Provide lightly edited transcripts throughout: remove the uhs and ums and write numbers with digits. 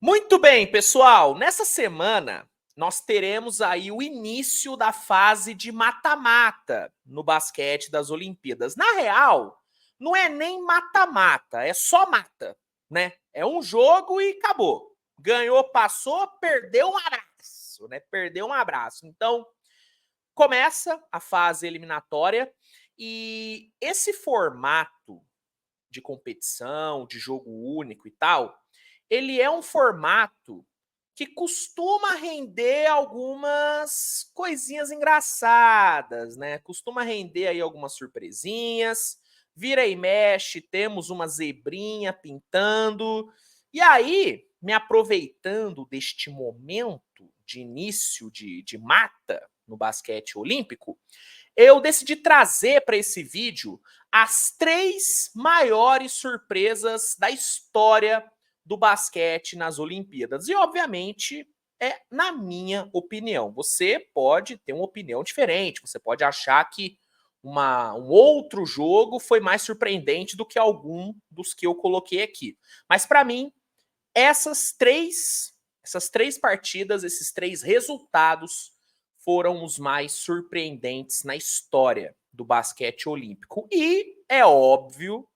Muito bem, pessoal. Nessa semana, nós teremos aí o início da fase de mata-mata no basquete das Olimpíadas. Na real, não é nem mata-mata, é só mata, né? É um jogo e acabou. Ganhou, passou, perdeu um abraço, né? Perdeu um abraço. Então, começa a fase eliminatória e esse formato de competição, de jogo único e tal, ele é um formato que costuma render algumas coisinhas engraçadas, né? Costuma render aí algumas surpresinhas. Vira e mexe, temos uma zebrinha pintando. E aí, me aproveitando deste momento de início de mata no basquete olímpico, eu decidi trazer para esse vídeo as 3 maiores surpresas da história do basquete nas Olimpíadas. E, obviamente, é na minha opinião. Você pode ter uma opinião diferente, você pode achar que um outro jogo foi mais surpreendente do que algum dos que eu coloquei aqui. Mas, para mim, essas três partidas, esses 3 resultados foram os mais surpreendentes na história do basquete olímpico. E é óbvio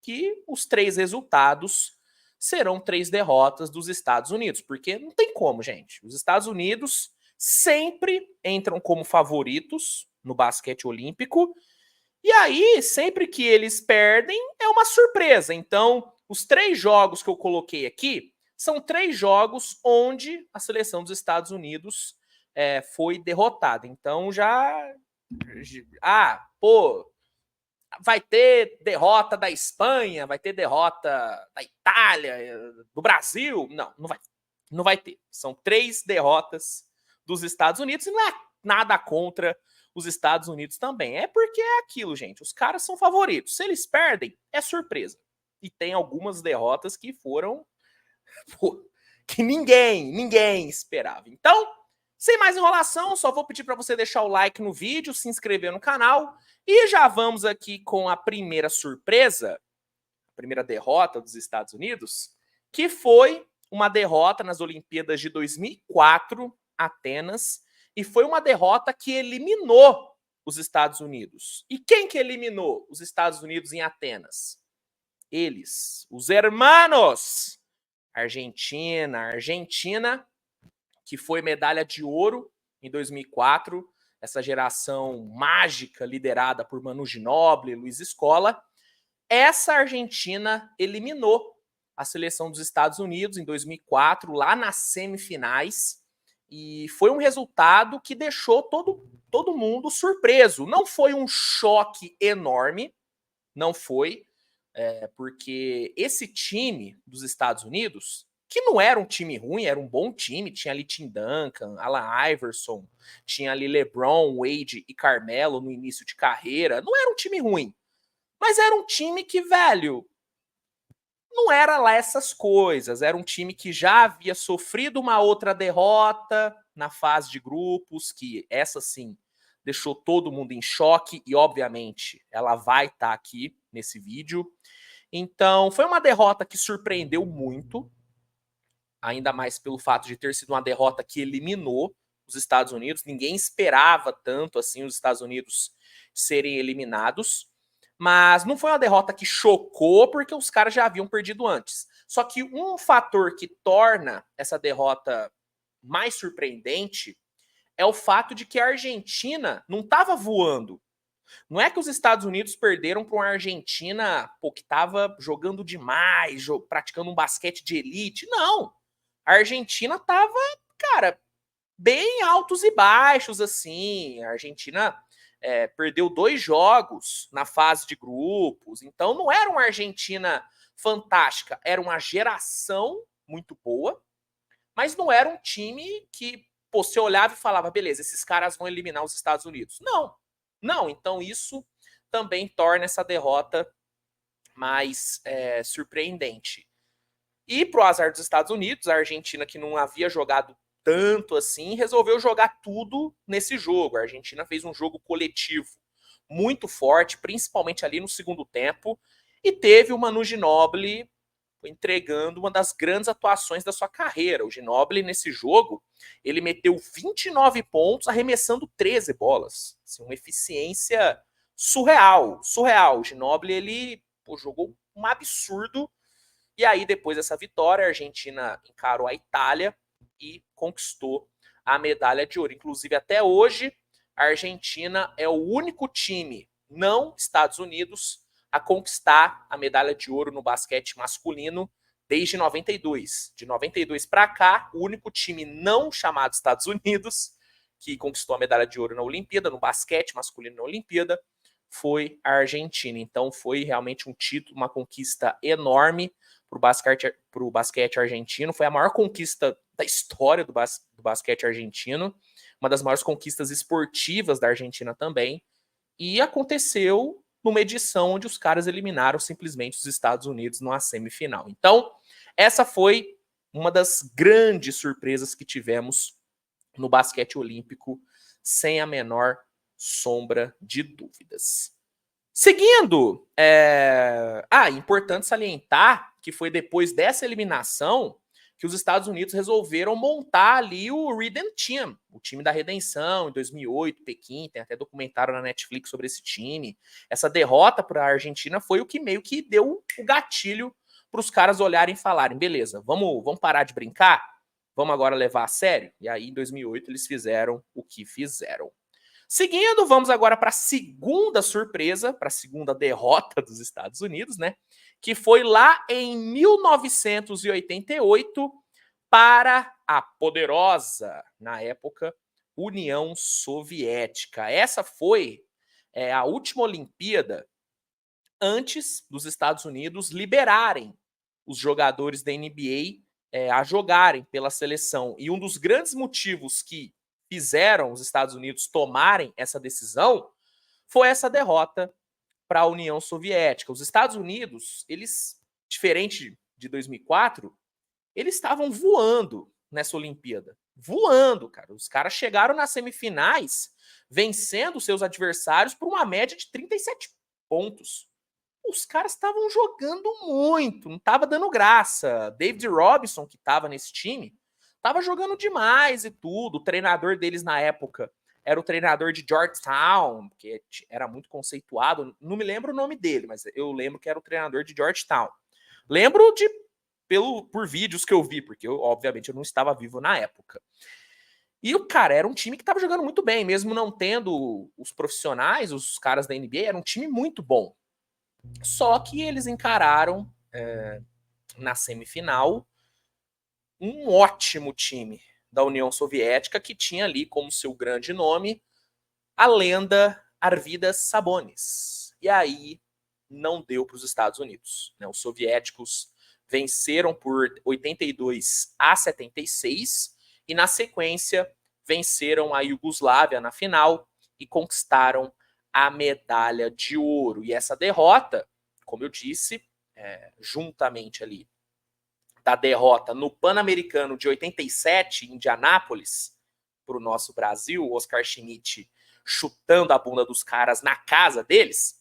que os 3 resultados serão 3 derrotas dos Estados Unidos, porque não tem como, gente. Os Estados Unidos sempre entram como favoritos no basquete olímpico, e aí, sempre que eles perdem, é uma surpresa. Então, os 3 jogos que eu coloquei aqui são 3 jogos onde a seleção dos Estados Unidos foi derrotada. Então, já. Pô, vai ter derrota da Espanha, vai ter derrota da Itália, do Brasil. Não, não vai. Não vai ter. São 3 derrotas dos Estados Unidos e não é nada contra os Estados Unidos também. É porque é aquilo, gente. Os caras são favoritos. Se eles perdem, é surpresa. E tem algumas derrotas que foram pô, que ninguém esperava. Então, sem mais enrolação, só vou pedir para você deixar o like no vídeo, se inscrever no canal e já vamos aqui com a primeira surpresa, a primeira derrota dos Estados Unidos, que foi uma derrota nas Olimpíadas de 2004, Atenas, e foi uma derrota que eliminou os Estados Unidos. E quem que eliminou os Estados Unidos em Atenas? Eles, os hermanos Argentina, que foi medalha de ouro em 2004, essa geração mágica liderada por Manu Ginóbili, Luiz Scola. Essa Argentina eliminou a seleção dos Estados Unidos em 2004, lá nas semifinais, e foi um resultado que deixou todo mundo surpreso. Não foi um choque enorme, não foi, porque esse time dos Estados Unidos, que não era um time ruim, era um bom time, tinha ali Tim Duncan, Allen Iverson, tinha ali LeBron, Wade e Carmelo no início de carreira, não era um time ruim, mas era um time que, velho, não era lá essas coisas, era um time que já havia sofrido uma outra derrota na fase de grupos, que essa sim deixou todo mundo em choque e obviamente ela vai estar aqui nesse vídeo. Então, foi uma derrota que surpreendeu muito, ainda mais pelo fato de ter sido uma derrota que eliminou os Estados Unidos. Ninguém esperava tanto assim os Estados Unidos serem eliminados. Mas não foi uma derrota que chocou, porque os caras já haviam perdido antes. Só que um fator que torna essa derrota mais surpreendente é o fato de que a Argentina não estava voando. Não é que os Estados Unidos perderam para uma Argentina que estava jogando demais, praticando um basquete de elite. Não. A Argentina estava, cara, bem altos e baixos, assim. A Argentina perdeu 2 jogos na fase de grupos. Então não era uma Argentina fantástica. Era uma geração muito boa, mas não era um time que você olhava e falava, beleza, esses caras vão eliminar os Estados Unidos. Não. Não, então isso também torna essa derrota mais surpreendente. E pro azar dos Estados Unidos, a Argentina, que não havia jogado tanto assim, resolveu jogar tudo nesse jogo. A Argentina fez um jogo coletivo muito forte, principalmente ali no segundo tempo, e teve o Manu Ginóbili foi entregando uma das grandes atuações da sua carreira. O Ginóbili, nesse jogo, ele meteu 29 pontos, arremessando 13 bolas. Assim, uma eficiência surreal. O Ginóbili, ele jogou um absurdo. E aí, depois dessa vitória, a Argentina encarou a Itália e conquistou a medalha de ouro. Inclusive, até hoje, a Argentina é o único time, não Estados Unidos, a conquistar a medalha de ouro no basquete masculino desde 92. De 92 para cá, o único time não chamado Estados Unidos que conquistou a medalha de ouro na Olimpíada, no basquete masculino na Olimpíada, foi a Argentina. Então foi realmente um título, uma conquista enorme para o basquete argentino. Foi a maior conquista da história do basquete argentino, uma das maiores conquistas esportivas da Argentina também. E aconteceu numa edição onde os caras eliminaram simplesmente os Estados Unidos numa semifinal. Então, essa foi uma das grandes surpresas que tivemos no basquete olímpico, sem a menor sombra de dúvidas. Seguindo, importante salientar que foi depois dessa eliminação que os Estados Unidos resolveram montar ali o Redemption Team, o time da redenção, em 2008, Pequim, tem até documentário na Netflix sobre esse time. Essa derrota para a Argentina foi o que meio que deu o gatilho para os caras olharem e falarem, beleza, vamos parar de brincar? Vamos agora levar a sério? E aí, em 2008, eles fizeram o que fizeram. Seguindo, vamos agora para a segunda surpresa, para a segunda derrota dos Estados Unidos, né? Que foi lá em 1988 para a poderosa, na época, União Soviética. Essa foi a última Olimpíada antes dos Estados Unidos liberarem os jogadores da NBA a jogarem pela seleção. E um dos grandes motivos que fizeram os Estados Unidos tomarem essa decisão foi essa derrota para a União Soviética. Os Estados Unidos, eles, diferente de 2004, eles estavam voando nessa Olimpíada. Voando, cara. Os caras chegaram nas semifinais vencendo seus adversários por uma média de 37 pontos. Os caras estavam jogando muito, não estava dando graça. David Robinson, que estava nesse time, estava jogando demais e tudo. O treinador deles na época era o treinador de Georgetown, que era muito conceituado. Não me lembro o nome dele, mas eu lembro que era o treinador de Georgetown. Lembro por vídeos que eu vi, porque obviamente eu não estava vivo na época. E o cara era um time que estava jogando muito bem, mesmo não tendo os profissionais, os caras da NBA, era um time muito bom. Só que eles encararam na semifinal um ótimo time da União Soviética que tinha ali como seu grande nome a lenda Arvydas Sabonis. E aí não deu para os Estados Unidos. Né? Os soviéticos venceram por 82-76 e na sequência venceram a Iugoslávia na final e conquistaram a medalha de ouro. E essa derrota, como eu disse, juntamente ali da derrota no Pan-Americano de 87 em Indianápolis para o nosso Brasil, o Oscar Schmidt chutando a bunda dos caras na casa deles,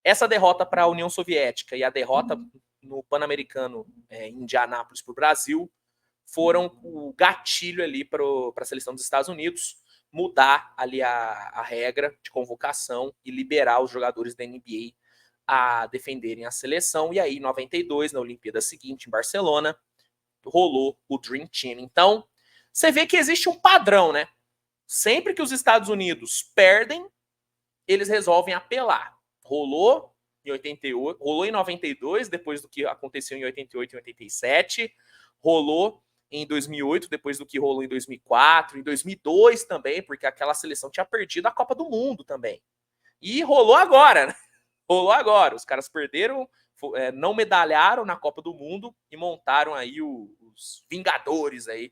essa derrota para a União Soviética e a derrota no Pan-Americano em Indianápolis para o Brasil foram o gatilho ali para a seleção dos Estados Unidos mudar ali a regra de convocação e liberar os jogadores da NBA a defenderem a seleção. E aí, em 92, na Olimpíada seguinte, em Barcelona, rolou o Dream Team. Então, você vê que existe um padrão, né? Sempre que os Estados Unidos perdem, eles resolvem apelar. Rolou em 88, rolou em 92, depois do que aconteceu em 88 e 87, rolou em 2008, depois do que rolou em 2004, em 2002 também, porque aquela seleção tinha perdido a Copa do Mundo também. E rolou agora, né? Rolou agora. Os caras perderam, não medalharam na Copa do Mundo e montaram aí os Vingadores aí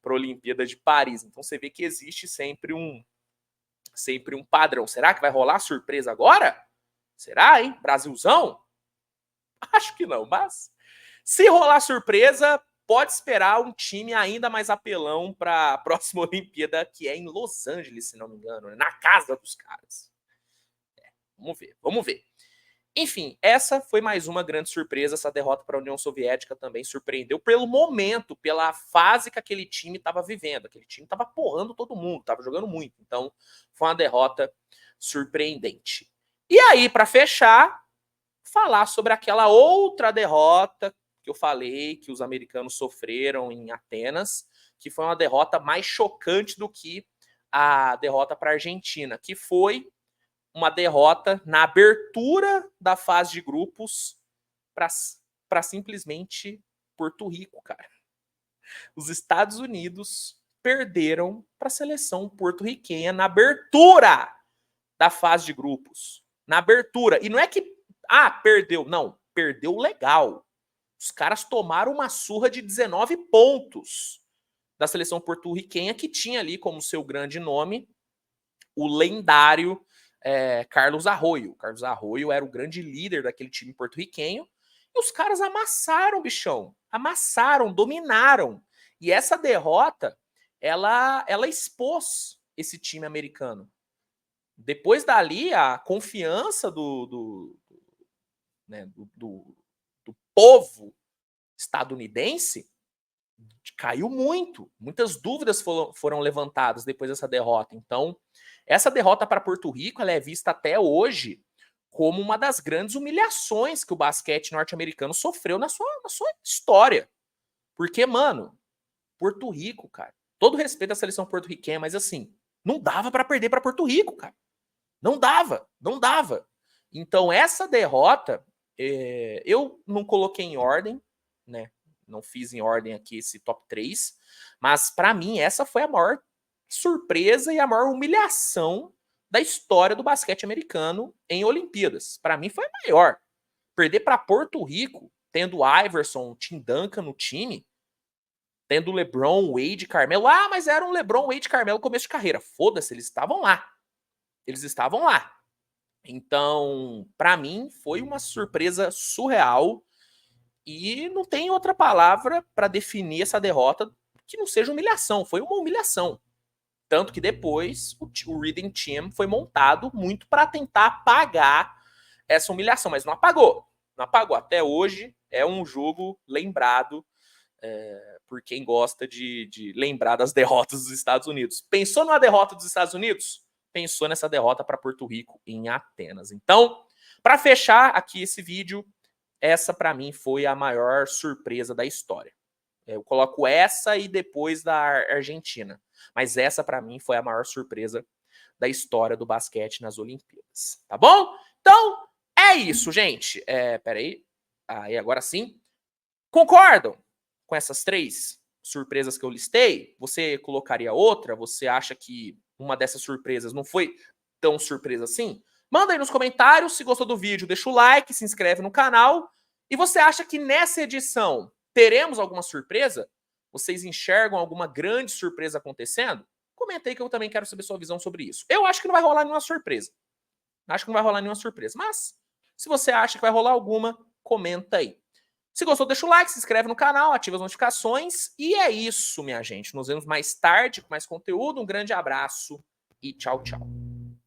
para a Olimpíada de Paris. Então você vê que existe sempre um padrão. Será que vai rolar surpresa agora? Será, hein? Brasilzão? Acho que não, mas se rolar surpresa, pode esperar um time ainda mais apelão para a próxima Olimpíada, que é em Los Angeles, se não me engano, na casa dos caras. Vamos ver. Enfim, essa foi mais uma grande surpresa. Essa derrota para a União Soviética também surpreendeu pelo momento, pela fase que aquele time estava vivendo. Aquele time estava porrando todo mundo, estava jogando muito. Então, foi uma derrota surpreendente. E aí, para fechar, falar sobre aquela outra derrota que eu falei que os americanos sofreram em Atenas, que foi uma derrota mais chocante do que a derrota para a Argentina, que foi uma derrota na abertura da fase de grupos para simplesmente Porto Rico, cara. Os Estados Unidos perderam para a seleção porto-riquenha na abertura da fase de grupos. Na abertura. E não é que, perdeu. Não, perdeu legal. Os caras tomaram uma surra de 19 pontos da seleção porto-riquenha, que tinha ali como seu grande nome o lendário Carlos Arroyo. Carlos Arroyo era o grande líder daquele time porto-riquenho. E os caras amassaram, bichão. Amassaram, dominaram. E essa derrota, ela expôs esse time americano. Depois dali, a confiança do povo estadunidense caiu muito. Muitas dúvidas foram levantadas depois dessa derrota. Então, essa derrota para Porto Rico ela é vista até hoje como uma das grandes humilhações que o basquete norte-americano sofreu na sua história. Porque, mano, Porto Rico, cara, todo respeito à seleção porto-riquenha, mas assim, não dava para perder para Porto Rico, cara. Não dava. Então, essa derrota, eu não coloquei em ordem, né? Não fiz em ordem aqui esse top 3, mas para mim essa foi a maior surpresa e a maior humilhação da história do basquete americano em Olimpíadas. Para mim foi a maior. Perder para Porto Rico, tendo Iverson, Tim Duncan no time, tendo LeBron, Wade, Carmelo. Mas era um LeBron, Wade, Carmelo começo de carreira. Foda-se, eles estavam lá. Então, para mim, foi uma surpresa surreal e não tem outra palavra para definir essa derrota que não seja humilhação. Foi uma humilhação. Tanto que depois o Reading Team foi montado muito para tentar apagar essa humilhação, mas não apagou. Não apagou. Até hoje é um jogo lembrado por quem gosta de lembrar das derrotas dos Estados Unidos. Pensou numa derrota dos Estados Unidos? Pensou nessa derrota para Porto Rico em Atenas. Então, para fechar aqui esse vídeo, essa para mim foi a maior surpresa da história. Eu coloco essa e depois da Argentina. Mas essa para mim foi a maior surpresa da história do basquete nas Olimpíadas. Tá bom? Então, é isso, gente. Peraí. Aí, agora sim. Concordam com essas 3 surpresas que eu listei? Você colocaria outra? Você acha que uma dessas surpresas não foi tão surpresa assim? Manda aí nos comentários. Se gostou do vídeo, deixa o like, se inscreve no canal. E você acha que nessa edição teremos alguma surpresa? Vocês enxergam alguma grande surpresa acontecendo? Comenta aí que eu também quero saber sua visão sobre isso. Eu acho que não vai rolar nenhuma surpresa. Mas, se você acha que vai rolar alguma, comenta aí. Se gostou, deixa o like, se inscreve no canal, ativa as notificações. E é isso, minha gente. Nos vemos mais tarde com mais conteúdo. Um grande abraço e tchau, tchau.